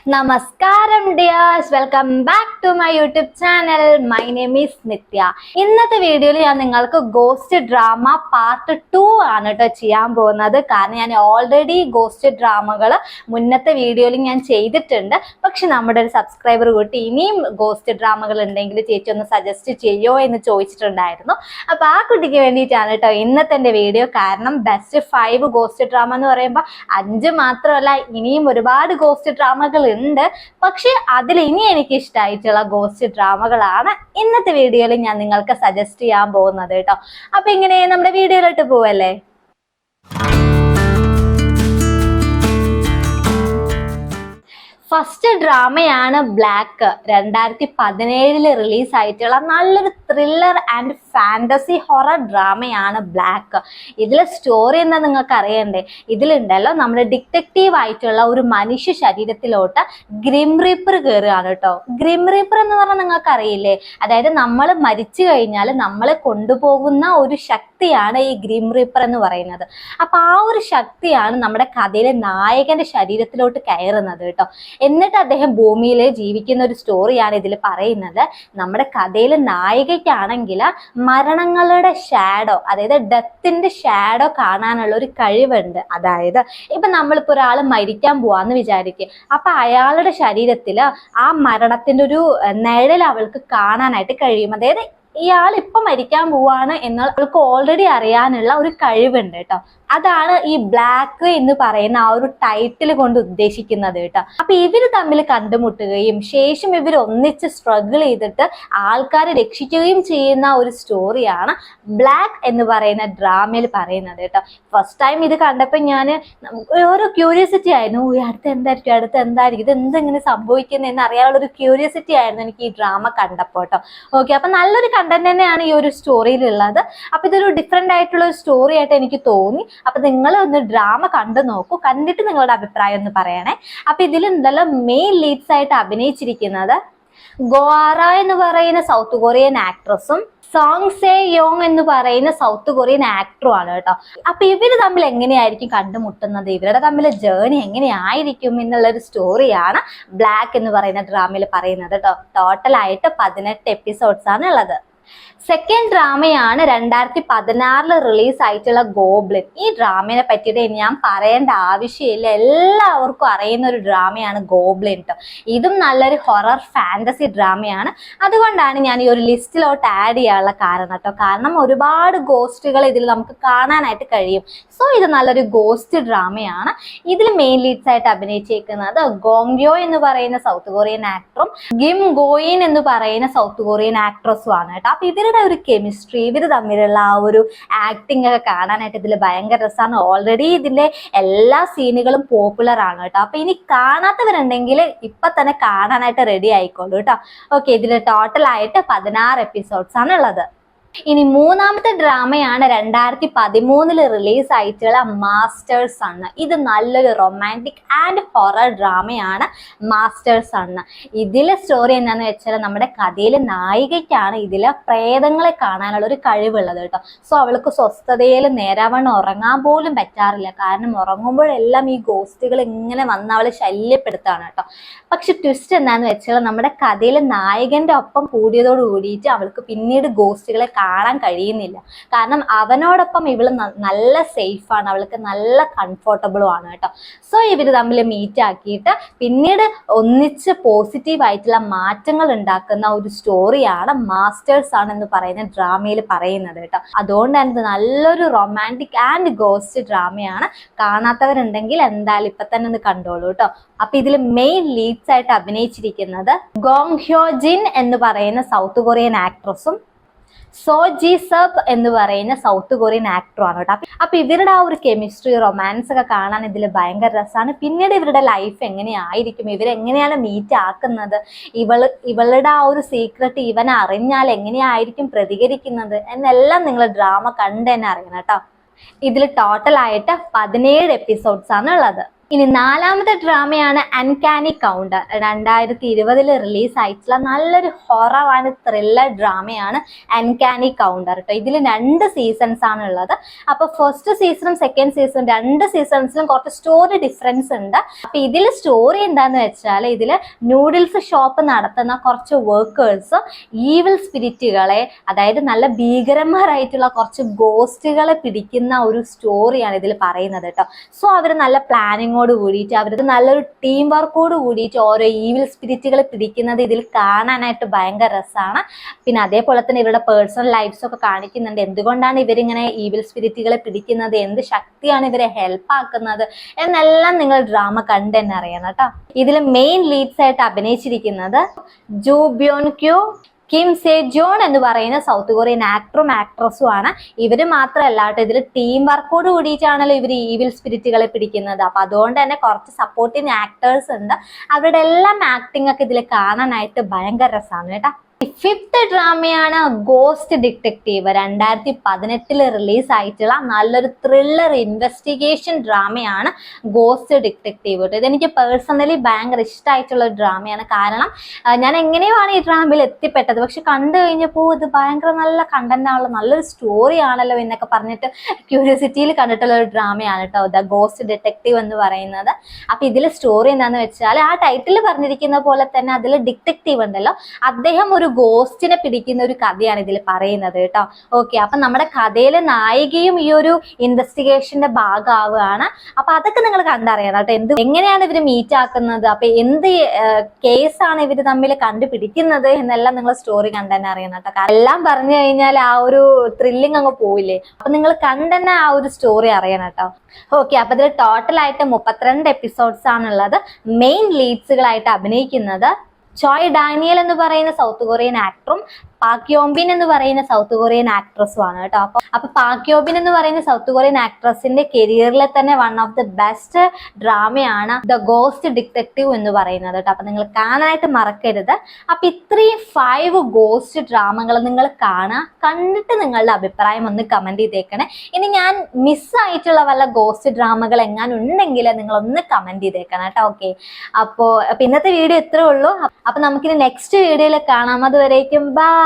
നമസ്കാരം dears, welcome back to my YouTube channel. My name is Nithya. ഇന്നത്തെ വീഡിയോയിൽ ഞാൻ നിങ്ങൾക്ക് ഗോസ്റ്റ് ഡ്രാമ പാർട്ട് 2 ആണ് കേട്ടോ ചെയ്യാൻ പോകുന്നത്. കാരണം ഞാൻ ഓൾറെഡി ഗോസ്റ്റ് ഡ്രാമകൾ മുന്നത്തെ വീഡിയോയിൽ ഞാൻ ചെയ്തിട്ടുണ്ട്. പക്ഷെ നമ്മുടെ ഒരു സബ്സ്ക്രൈബർ കൂട്ടി ഇനിയും ഗോസ്റ്റ് ഡ്രാമകൾ ഉണ്ടെങ്കിൽ ചേച്ചി ഒന്ന് സജസ്റ്റ് ചെയ്യോ എന്ന് ചോദിച്ചിട്ടുണ്ടായിരുന്നു. അപ്പൊ ആ കുട്ടിക്ക് വേണ്ടിയിട്ടാണ് കേട്ടോ ഇന്നത്തെ എൻ്റെ വീഡിയോ. കാരണം ബെസ്റ്റ് 5 ഗോസ്റ്റ് ഡ്രാമ എന്ന് പറയുമ്പോൾ 5 മാത്രമല്ല, ഇനിയും ഒരുപാട് ഗോസ്റ്റ് ഡ്രാമകൾ ഉണ്ട്. പക്ഷെ അതിൽ ഇനി എനിക്ക് ഇഷ്ടമായിട്ടുള്ള ഗോസ്റ്റ് ഡ്രാമകളാണ് ഇന്നത്തെ വീഡിയോയിൽ ഞാൻ നിങ്ങൾക്ക് സജസ്റ്റ് ചെയ്യാൻ പോകുന്നത് കേട്ടോ. അപ്പൊ ഇങ്ങനെ നമ്മുടെ വീഡിയോയിലോട്ട് പോവല്ലേ. First ഡ്രാമയാണ് black. 2017 റിലീസ് ആയിട്ടുള്ള നല്ലൊരു ത്രില്ലർ ആൻഡ് ഫാന്റസി ഹൊറർ ഡ്രാമയാണ് ബ്ലാക്ക്. ഇതിലെ സ്റ്റോറി എന്താ നിങ്ങൾക്ക് അറിയണ്ടേ? ഇതിലുണ്ടല്ലോ നമ്മുടെ ഡിറ്റക്റ്റീവ് ആയിട്ടുള്ള ഒരു മനുഷ്യ ശരീരത്തിലോട്ട് ഗ്രിം റീപ്പർ കയറുകയാണ് കേട്ടോ. ഗ്രിം റീപ്പർ എന്ന് പറഞ്ഞാൽ നിങ്ങൾക്ക് അറിയില്ലേ? അതായത് നമ്മൾ മരിച്ചു കഴിഞ്ഞാൽ നമ്മളെ കൊണ്ടുപോകുന്ന ഒരു ശക്തിയാണ് ഈ ഗ്രിം റീപ്പർ എന്ന് പറയുന്നത്. അപ്പൊ ആ ഒരു ശക്തിയാണ് നമ്മുടെ കഥയിലെ നായകന്റെ ശരീരത്തിലോട്ട് കയറുന്നത് കേട്ടോ. എന്നിട്ട് അദ്ദേഹം ഭൂമിയിൽ ജീവിക്കുന്ന ഒരു സ്റ്റോറിയാണ് ഇതിൽ പറയുന്നത്. നമ്മുടെ കഥയിലെ നായികയ്ക്കാണെങ്കിൽ മരണങ്ങളുടെ ഷാഡോ, അതായത് ഡെത്തിന്റെ ഷാഡോ കാണാനുള്ള ഒരു കഴിവുണ്ട്. അതായത് ഇപ്പൊ നമ്മളിപ്പോ ഒരാൾ മരിക്കാൻ പോവാന്ന് വിചാരിക്കുക, അപ്പൊ അയാളുടെ ശരീരത്തിൽ ആ മരണത്തിന്റെ ഒരു നിഴൽ അവൾക്ക് കാണാനായിട്ട് കഴിയും. അതായത് ഇയാൾ ഇപ്പൊ മരിക്കാൻ പോവാണ് എന്ന് അവൾക്ക് ഓൾറെഡി അറിയാനുള്ള ഒരു കഴിവുണ്ട് കേട്ടോ. അതാണ് ഈ ബ്ലാക്ക് എന്ന് പറയുന്ന ആ ഒരു ടൈറ്റിൽ കൊണ്ട് ഉദ്ദേശിക്കുന്നത് കേട്ടോ. അപ്പൊ ഇവര് തമ്മിൽ കണ്ടുമുട്ടുകയും ശേഷം ഇവർ ഒന്നിച്ച് സ്ട്രഗിൾ ചെയ്തിട്ട് ആൾക്കാരെ രക്ഷിക്കുകയും ചെയ്യുന്ന ഒരു സ്റ്റോറിയാണ് ബ്ലാക്ക് എന്ന് പറയുന്ന ഡ്രാമയിൽ പറയുന്നത് കേട്ടോ. ഫസ്റ്റ് ടൈം ഇത് കണ്ടപ്പോൾ ഞാൻ ഓരോ ക്യൂരിയോസിറ്റി ആയിരുന്നു. അടുത്ത എന്തായിരിക്കും ഇത് എന്തെങ്ങനെ സംഭവിക്കുന്നത് എന്ന് അറിയാനുള്ള ഒരു ക്യൂരിയോസിറ്റി ആയിരുന്നു എനിക്ക് ഈ ഡ്രാമ കണ്ടപ്പോൾ കേട്ടോ. ഓക്കെ, അപ്പൊ നല്ലൊരു കണ്ടന്റ് തന്നെയാണ് ഈ ഒരു സ്റ്റോറിയിലുള്ളത്. അപ്പൊ ഇതൊരു ഡിഫറെന്റ് ആയിട്ടുള്ള ഒരു സ്റ്റോറി ആയിട്ട് എനിക്ക് തോന്നി. അപ്പൊ നിങ്ങൾ ഒന്ന് ഡ്രാമ കണ്ടു നോക്കൂ, കണ്ടിട്ട് നിങ്ങളുടെ അഭിപ്രായം ഒന്ന് പറയണേ. അപ്പൊ ഇതിലുണ്ടല്ലോ മെയിൻ ലീഡ്സ് ആയിട്ട് അഭിനയിച്ചിരിക്കുന്നത് ഗോആറ എന്ന് പറയുന്ന സൗത്ത് കൊറിയൻ ആക്ട്രസും സോങ് സേ യോങ് എന്ന് പറയുന്ന സൗത്ത് കൊറിയൻ ആക്ടറും ആണ് കേട്ടോ. അപ്പൊ ഇവര് തമ്മിൽ എങ്ങനെയായിരിക്കും കണ്ടുമുട്ടുന്നത്, ഇവരുടെ തമ്മിൽ ജേർണി എങ്ങനെയായിരിക്കും എന്നുള്ള ഒരു സ്റ്റോറിയാണ് ബ്ലാക്ക് എന്ന് പറയുന്ന ഡ്രാമയിൽ പറയുന്നത് കേട്ടോ. ടോട്ടലായിട്ട് 18 എപ്പിസോഡ്സ് ആണ് ഉള്ളത്. സെക്കൻഡ് ഡ്രാമയാണ് 2016 റിലീസ് ആയിട്ടുള്ള ഗോബ്ലിൻ. ഈ ഡ്രാമയെ പറ്റിയിട്ട് ഞാൻ പറയേണ്ട ആവശ്യമില്ല, എല്ലാവർക്കും അറിയുന്ന ഒരു ഡ്രാമയാണ് ഗോബ്ലിൻ കേട്ടോ. ഇതും നല്ലൊരു ഹൊറർ ഫാന്റസി ഡ്രാമയാണ്. അതുകൊണ്ടാണ് ഞാൻ ഈ ഒരു ലിസ്റ്റിലോട്ട് ആഡ് ചെയ്യാനുള്ള കാരണം കേട്ടോ. കാരണം ഒരുപാട് ഗോസ്റ്റുകൾ ഇതിൽ നമുക്ക് കാണാനായിട്ട് കഴിയും. സോ ഇത് നല്ലൊരു ഗോസ്റ്റ് ഡ്രാമയാണ്. ഇതിൽ മെയിൻ ലീഡ്സ് ആയിട്ട് അഭിനയിച്ചിരിക്കുന്നത് ഗോങ്യോ എന്ന് പറയുന്ന സൗത്ത് കൊറിയൻ ആക്ടറും ഗിം ഗോയിൻ എന്ന് പറയുന്ന സൗത്ത് കൊറിയൻ ആക്ട്രസും ആണ് കേട്ടോ. അപ്പൊ ഇവരുടെ ഒരു കെമിസ്ട്രി, ഇവർ തമ്മിലുള്ള ആ ഒരു ആക്ടിങ് ഒക്കെ കാണാനായിട്ട് ഇതിൽ ഭയങ്കര രസമാണ്. ഓൾറെഡി ഇതിന്റെ എല്ലാ സീനുകളും പോപ്പുലർ ആണ് കേട്ടോ. അപ്പൊ ഇനി കാണാത്തവരുണ്ടെങ്കിൽ ഇപ്പൊ തന്നെ കാണാനായിട്ട് റെഡി ആയിക്കോളൂ കേട്ടോ. ഓക്കെ, ഇതിൽ ടോട്ടലായിട്ട് 16 എപ്പിസോഡ്സ് ആണ് ഉള്ളത്. ഇനി മൂന്നാമത്തെ ഡ്രാമയാണ് 2013 റിലീസ് ആയിട്ടുള്ള മാസ്റ്റേഴ്സ് ആണ്. ഇത് നല്ലൊരു റൊമാൻറ്റിക് ആൻഡ് ഹൊറർ ഡ്രാമയാണ് മാസ്റ്റേഴ്സ് ആണ്. ഇതിലെ സ്റ്റോറി എന്താന്ന് വെച്ചാൽ നമ്മുടെ കഥയിലെ നായികയ്ക്കാണ് ഇതിലെ പ്രേതങ്ങളെ കാണാനുള്ള ഒരു കഴിവുള്ളത് കേട്ടോ. സോ അവൾക്ക് സ്വസ്ഥതയിൽ നേരാവണ്ണം ഉറങ്ങാൻ പോലും പറ്റാറില്ല. കാരണം ഉറങ്ങുമ്പോഴെല്ലാം ഈ ഗോസ്റ്റുകൾ ഇങ്ങനെ വന്ന് അവളെ ശല്യപ്പെടുത്താണ് കേട്ടോ. പക്ഷെ ട്വിസ്റ്റ് എന്താന്ന് വെച്ചാൽ നമ്മുടെ കഥയിലെ നായകന്റെ ഒപ്പം കൂടിയതോട് കൂടിയിട്ട് അവൾക്ക് പിന്നീട് ഗോസ്റ്റുകളെ കാണാൻ കഴിയുന്നില്ല. കാരണം അവനോടൊപ്പം ഇവള് നല്ല സേഫാണ്, അവൾക്ക് നല്ല കംഫർട്ടബിളും ആണ് കേട്ടോ. സോ ഇവര് തമ്മിൽ മീറ്റ് ആക്കിയിട്ട് പിന്നീട് ഒന്നിച്ച് പോസിറ്റീവ് ആയിട്ടുള്ള മാറ്റങ്ങൾ ഉണ്ടാക്കുന്ന ഒരു സ്റ്റോറിയാണ് മാസ്റ്റേഴ്സ് ആണ് എന്ന് പറയുന്ന ഡ്രാമയിൽ പറയുന്നത് കേട്ടോ. അതുകൊണ്ട് തന്നെ നല്ലൊരു റൊമാൻറ്റിക് ആൻഡ് ഗോസ്റ്റ് ഡ്രാമയാണ്. കാണാത്തവരുണ്ടെങ്കിൽ എന്തായാലും ഇപ്പൊ തന്നെ ഒന്ന് കണ്ടോളൂ കേട്ടോ. അപ്പൊ ഇതിൽ മെയിൻ ലീഡ്സ് ആയിട്ട് അഭിനയിച്ചിരിക്കുന്നത് ഗോങ് ഹ്യോ ജിൻ എന്ന് പറയുന്ന സൗത്ത് കൊറിയൻ ആക്ട്രസും സോ ജി സബ് എന്ന് പറയുന്ന സൗത്ത് കൊറിയൻ ആക്ടറുമാണ് കേട്ടോ. അപ്പൊ ഇവരുടെ ആ ഒരു കെമിസ്ട്രി, റൊമാൻസ് ഒക്കെ കാണാൻ ഇതിൽ ഭയങ്കര രസമാണ്. പിന്നീട് ഇവരുടെ ലൈഫ് എങ്ങനെയായിരിക്കും, ഇവരെങ്ങനെയാണ് മീറ്റ് ആക്കുന്നത്, ഇവളുടെ ആ ഒരു സീക്രട്ട് ഇവനെ അറിഞ്ഞാൽ എങ്ങനെയായിരിക്കും പ്രതികരിക്കുന്നത് എന്നെല്ലാം നിങ്ങൾ ഡ്രാമ കണ്ട് തന്നെ അറിയണം കേട്ടോ. ഇതിൽ ടോട്ടലായിട്ട് 17 എപ്പിസോഡ്സ് ആണ് ഉള്ളത്. ഇനി നാലാമത്തെ ഡ്രാമയാണ് അൻകാനി കൗണ്ടർ. 2020 റിലീസ് ആയിട്ടുള്ള നല്ലൊരു ഹൊറർ ആൻഡ് ത്രില്ലർ ഡ്രാമയാണ് അൻകാനി കൗണ്ടർ കേട്ടോ. ഇതിൽ 2 സീസൺസ് ആണ് ഉള്ളത്. അപ്പൊ ഫസ്റ്റ് സീസണും സെക്കൻഡ് സീസണും 2 സീസൺസിലും കുറച്ച് സ്റ്റോറി ഡിഫറൻസ് ഉണ്ട്. അപ്പൊ ഇതിൽ സ്റ്റോറി എന്താന്ന് വെച്ചാൽ ഇതിൽ നൂഡിൽസ് ഷോപ്പ് നടത്തുന്ന കുറച്ച് വർക്കേഴ്സ് ഈവിൽ സ്പിരിറ്റുകളെ, അതായത് നല്ല ഭീകരന്മാരായിട്ടുള്ള കുറച്ച് ഗോസ്റ്റുകളെ പിടിക്കുന്ന ഒരു സ്റ്റോറിയാണ് ഇതിൽ പറയുന്നത് കേട്ടോ. സോ അവർ നല്ല പ്ലാനിങ്ങോട് കൂടിയിട്ട് അവർക്ക് നല്ലൊരു ടീം വർക്കോട് കൂടിയിട്ട് ഓരോ ഈവിൽ സ്പിരിറ്റുകളെ പിടിക്കുന്നത് ഇതിൽ കാണാനായിട്ട് ഭയങ്കര രസമാണ്. പിന്നെ അതേപോലെ തന്നെ ഇവരുടെ പേഴ്സണൽ ലൈഫ്സ് ഒക്കെ കാണിക്കുന്നുണ്ട്. എന്തുകൊണ്ടാണ് ഇവരിങ്ങനെ ഈവിൽ സ്പിരിറ്റുകളെ പിടിക്കുന്നത്, എന്ത് ശക്തിയാണ് ഇവരെ ഹെൽപ്പ് ആക്കുന്നത് എന്നെല്ലാം നിങ്ങൾ ഡ്രാമ കണ്ട് തന്നെ അറിയണം കേട്ടോ. ഇതിൽ മെയിൻ ലീഡ്സ് ആയിട്ട് അഭിനയിച്ചിരിക്കുന്നത് ജൂ ബ്യോൺ ക്യൂ, കിം സേ ജോൺ എന്ന് പറയുന്ന സൗത്ത് കൊറിയൻ ആക്ടറും ആക്ട്രസും ആണ്. ഇവര് മാത്രമല്ല കേട്ടോ, ഇതിൽ ടീം വർക്കോട് കൂടിയിട്ടാണല്ലോ ഇവർ ഈവിൽ സ്പിരിറ്റുകളെ പിടിക്കുന്നത്. അപ്പൊ അതുകൊണ്ട് തന്നെ കുറച്ച് സപ്പോർട്ടിങ് ആക്ടേഴ്സ് ഉണ്ട്. അവരുടെ എല്ലാം ആക്ടിംഗ് ഒക്കെ ഇതിൽ കാണാനായിട്ട് ഭയങ്കര രസമാണ് കേട്ടോ. ഫിഫ്ത്ത് ഡ്രാമയാണ് ഗോസ്റ്റ് ഡിറ്റക്റ്റീവ്. 2018 റിലീസ് ആയിട്ടുള്ള നല്ലൊരു ത്രില്ലർ ഇൻവെസ്റ്റിഗേഷൻ ഡ്രാമയാണ് ഗോസ്റ്റ് ഡിറ്റക്റ്റീവ്. ഇതെനിക്ക് പേഴ്സണലി ഭയങ്കര ഇഷ്ടമായിട്ടുള്ള ഒരു ഡ്രാമയാണ്. കാരണം ഞാൻ എങ്ങനെയാണ് ഈ ഡ്രാമയിൽ എത്തിപ്പെട്ടത്, പക്ഷെ കണ്ടു കഴിഞ്ഞപ്പോൾ ഇത് ഭയങ്കര നല്ല കണ്ടന്റ് ആണല്ലോ, നല്ലൊരു സ്റ്റോറി ആണല്ലോ എന്നൊക്കെ പറഞ്ഞിട്ട് ക്യൂരിയോസിറ്റിയിൽ കണ്ടിട്ടുള്ള ഒരു ഡ്രാമയാണ് കേട്ടോ ദ ഗോസ്റ്റ് ഡിറ്റക്റ്റീവ് എന്ന് പറയുന്നത്. അപ്പൊ ഇതിൽ സ്റ്റോറി എന്താന്ന് വെച്ചാൽ ആ ടൈറ്റിൽ പറഞ്ഞിരിക്കുന്ന പോലെ തന്നെ അതിൽ ഡിറ്റക്റ്റീവ് ഉണ്ടല്ലോ, അദ്ദേഹം ഒരു ഗോസ്റ്റിനെ പിടിക്കുന്ന ഒരു കഥയാണ് ഇതിൽ പറയുന്നത് കേട്ടോ. ഓക്കെ, അപ്പൊ നമ്മുടെ കഥയിലെ നായികയും ഈ ഒരു ഇൻവെസ്റ്റിഗേഷന്റെ ഭാഗമാവുകയാണ്. അപ്പൊ അതൊക്കെ നിങ്ങൾ കണ്ടറിയണം കേട്ടോ. എങ്ങനെയാണ് ഇവര് മീറ്റ് ആക്കുന്നത്, അപ്പൊ എന്ത് കേസാണ് ഇവര് തമ്മിൽ കണ്ടുപിടിക്കുന്നത് എന്നെല്ലാം നിങ്ങൾ സ്റ്റോറി കണ്ടെന്നെ അറിയണം കേട്ടോ. എല്ലാം പറഞ്ഞു കഴിഞ്ഞാൽ ആ ഒരു ത്രില്ലിങ് അങ്ങ് പോവില്ലേ. അപ്പൊ നിങ്ങൾ കണ്ടെന്നെ ആ ഒരു സ്റ്റോറി അറിയണം കേട്ടോ. ഓക്കെ, അപ്പൊ ഇതിൽ ടോട്ടലായിട്ട് 32 എപ്പിസോഡ്സ് ആണുള്ളത്. മെയിൻ ലീഡ്സുകളായിട്ട് അഭിനയിക്കുന്നത് ചോയ് ഡാനിയൽ എന്ന് പറയുന്ന സൗത്ത് കൊറിയൻ ആക്ടറും പാക് യോംബിൻ എന്ന് പറയുന്ന സൗത്ത് കൊറിയൻ ആക്ട്രസും ആണ് കേട്ടോ. അപ്പൊ പാക് യോംബിൻ എന്ന് പറയുന്ന സൗത്ത് കൊറിയൻ ആക്ട്രസിന്റെ കരിയറിലെ തന്നെ വൺ ഓഫ് ദി ബെസ്റ്റ് ഡ്രാമയാണ് ദ ഗോസ്റ്റ് ഡിറ്റക്റ്റീവ് എന്ന് പറയുന്നത് കേട്ടോ. അപ്പൊ നിങ്ങൾ കാണാനായിട്ട് മറക്കരുത്. അപ്പൊ ഇത്രയും 5 ഗോസ്റ്റ് ഡ്രാമകൾ നിങ്ങൾ കാണുക, കണ്ടിട്ട് നിങ്ങളുടെ അഭിപ്രായം ഒന്ന് കമന്റ് ചെയ്തേക്കണേ. ഇനി ഞാൻ മിസ്സായിട്ടുള്ള വല്ല ഗോസ്റ്റ് ഡ്രാമകൾ എങ്ങാനും ഉണ്ടെങ്കിൽ നിങ്ങൾ ഒന്ന് കമന്റ് ചെയ്തേക്കണം കേട്ടോ. ഓക്കെ, അപ്പൊ ഇന്നത്തെ വീഡിയോ ഇത്രേ ഉള്ളൂ. അപ്പൊ നമുക്കിനി നെക്സ്റ്റ് വീഡിയോയിൽ കാണാം. അതുവരേക്കും ബൈ.